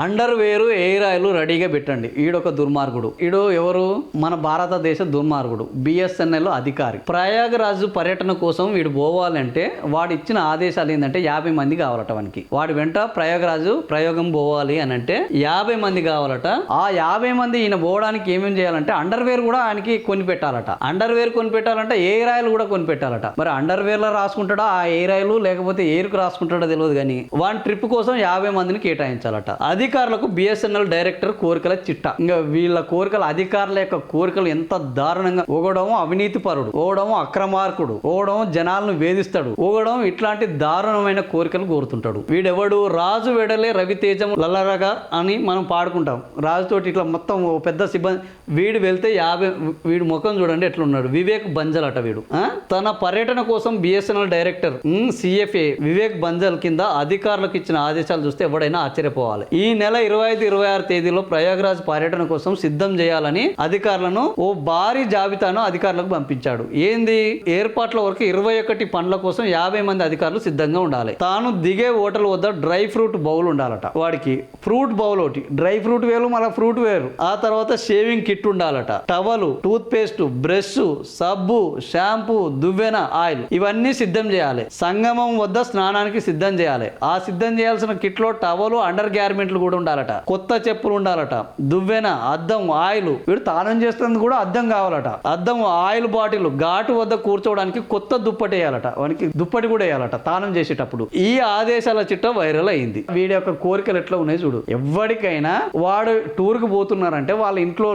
Under వేరు air oil రెడీగా పెట్టండి. ఈడొక దుర్మార్గుడు. ఈడు ఎవరు? మన భారతదేశ దుర్మార్గుడు, బిఎస్ఎన్ఎల్ అధికారి. ప్రయాగరాజు పర్యటన కోసం వీడు పోవాలంటే వాడు ఇచ్చిన ఆదేశాలు ఏంటంటే 50 మంది కావాలట వానికి. వాడి వెంట ప్రయాగరాజు ప్రయోగం పోవాలి అని అంటే 50 మంది కావాలట. ఆ 50 మంది ఈయన పోవడానికి ఏమేమి చేయాలంటే అండర్ వేర్ కూడా ఆయనకి కొని పెట్టాలట. అండర్ వేర్ కొని పెట్టాలంటే ఎయిర్ ఆయిల్ కూడా కొని పెట్టాలట. మరి అండర్ వేర్ లో రాసుకుంటాడా ఆ ఎయిర్ ఆయిల్, లేకపోతే ఎయిర్ కు రాసుకుంటాడో తెలియదు కానీ వాని ట్రిప్ కోసం 50 మందిని కేటాయించాలట. అధికారులకు బిఎస్ఎన్ఎల్ డైరెక్టర్ కోరికల చిట్టా. ఇంకా వీళ్ళ కోరికలు, అధికారుల యొక్క కోరికలు ఎంత దారుణంగా, ఓగడము అవినీతి పరుడు, ఓగడము అక్రమార్కుడు, ఓగడం జనాలను వేధిస్తాడు, ఓగడం ఇట్లాంటి దారుణమైన కోరికలు కోరుతుంటాడు. వీడెవడు? రాజు వెడలే రవితేజం లల్లరగా అని మనం పాడుకుంటాం. రాజుతోటి ఇట్లా మొత్తం పెద్ద సిబ్బంది. వీడు వెళ్తే 50, వీడు ముఖం చూడండి ఎట్లున్నాడు. వివేక్ బన్జల్ అట వీడు. తన పర్యటన కోసం బిఎస్ఎన్ఎల్ డైరెక్టర్ సిఎఫ్ఏ వివేక్ బన్జల్ కింద అధికారులకు ఇచ్చిన ఆదేశాలు చూస్తే ఎవడైనా ఆశ్చర్యపోవాలి. ఈ నెల 25, 26 తేదీలో ప్రయాగరాజ్ పర్యటన కోసం సిద్ధం చేయాలని అధికారులను ఓ భారీ జాబితాను అధికారులకు పంపించాడు. ఏంది? ఏర్పాట్ల వరకు 21 పనుల కోసం 50 మంది అధికారులు సిద్ధంగా ఉండాలి. తాను దిగే హోటల్ వద్ద డ్రై ఫ్రూట్ బౌల్ ఉండాలట. వాడికి ఫ్రూట్ బౌల్ ఒకటి, డ్రై ఫ్రూట్ వేరు, మళ్ళీ ఫ్రూట్ వేరు. ఆ తర్వాత షేవింగ్ కిట్ ఉండాలట. టవల్, టూత్ పేస్ట్, బ్రష్, సబ్బు, షాంపూ, దువ్వెన, ఆయిల్ ఇవన్నీ సిద్ధం చేయాలి. సంగమం వద్ద స్నానానికి సిద్ధం చేయాలి. ఆ సిద్ధం చేయాల్సిన కిట్ లో టవలు, అండర్ గ్యార్మెంట్లు కూడా ఉండాలట. కొత్త చెప్పులు ఉండాలట. దువ్వెన, అద్దం, ఆయిల్. వీడు తానం చేస్తుంది కూడా అద్దం కావాలట. అద్దం, ఆయిల్ బాటిల్, ఘాటు వద్ద కూర్చోవడానికి కొత్త దుప్పటి వేయాలట. వానికి దుప్పటి కూడా వేయాలట తానం చేసేటప్పుడు. ఈ ఆదేశాల చిట్ట వైరల్ అయింది. వీడి యొక్క కోరికలు ఎట్లా ఉన్నాయి చూడు. ఎవరికైనా వాడు టూర్ కు పోతున్నారంటే వాళ్ళ ఇంట్లో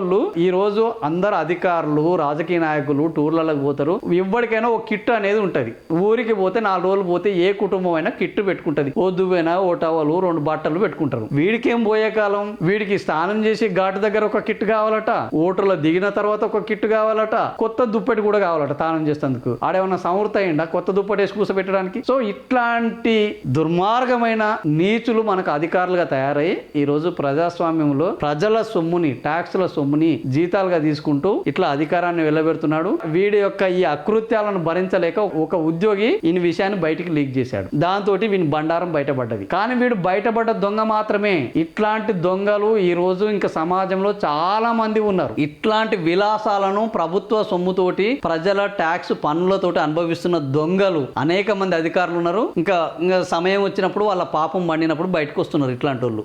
ఈ రోజు అందరు అధికారులు, రాజకీయ నాయకులు టూర్లకు పోతారు. ఎవరికైనా ఒక కిట్ అనేది ఉంటది. ఊరికి పోతే 4 రోజులు పోతే ఏ కుటుంబం అయినా కిట్ పెట్టుకుంటది. ఓ దువ్వెన, ఓ టవలు, 2 బట్టలు పెట్టుకుంటారు. వీడికేం పోయే కాలం? వీడికి స్నానం చేసి ఘాటు దగ్గర ఒక కిట్ కావాలట. ఓటర్లో దిగిన తర్వాత ఒక కిట్ కావాలట. కొత్త దుప్పటి కూడా కావాలట తానం చేసేందుకు. ఆడేమన్నా సమృద్ధ అయిందా కొత్త దుప్పటి వేసి కూర్చోబెట్టడానికి? సో ఇట్లాంటి దుర్మార్గమైన నీచులు మనకు అధికారులుగా తయారై ఈ రోజు ప్రజాస్వామ్యంలో ప్రజల సొమ్ముని, ట్యాక్స్ల సొమ్ముని జీతాలుగా తీసుకుంటూ ఇట్లా అధికారాన్ని వెళ్ళబెడుతున్నాడు. వీడి యొక్క ఈ అకృత్యాలను భరించలేక ఒక ఉద్యోగి ఈ విషయాన్ని బయటికి లీక్ చేశాడు. దాంతో వీని బండారం బయటపడ్డది. కానీ వీడు బయటపడ్డ దొంగ మాత్రమే. ఇట్లాంటి దొంగలు ఈ రోజు ఇంకా సమాజంలో చాలా మంది ఉన్నారు. ఇట్లాంటి విలాసాలను ప్రభుత్వ సొమ్ముతోటి, ప్రజల ట్యాక్స్ పన్నులతోటి అనుభవిస్తున్న దొంగలు అనేక మంది అధికారులు ఉన్నారు. ఇంకా సమయం వచ్చినప్పుడు వాళ్ళ పాపం పండినప్పుడు బయటకు వస్తున్నారు ఇట్లాంటి వాళ్ళు.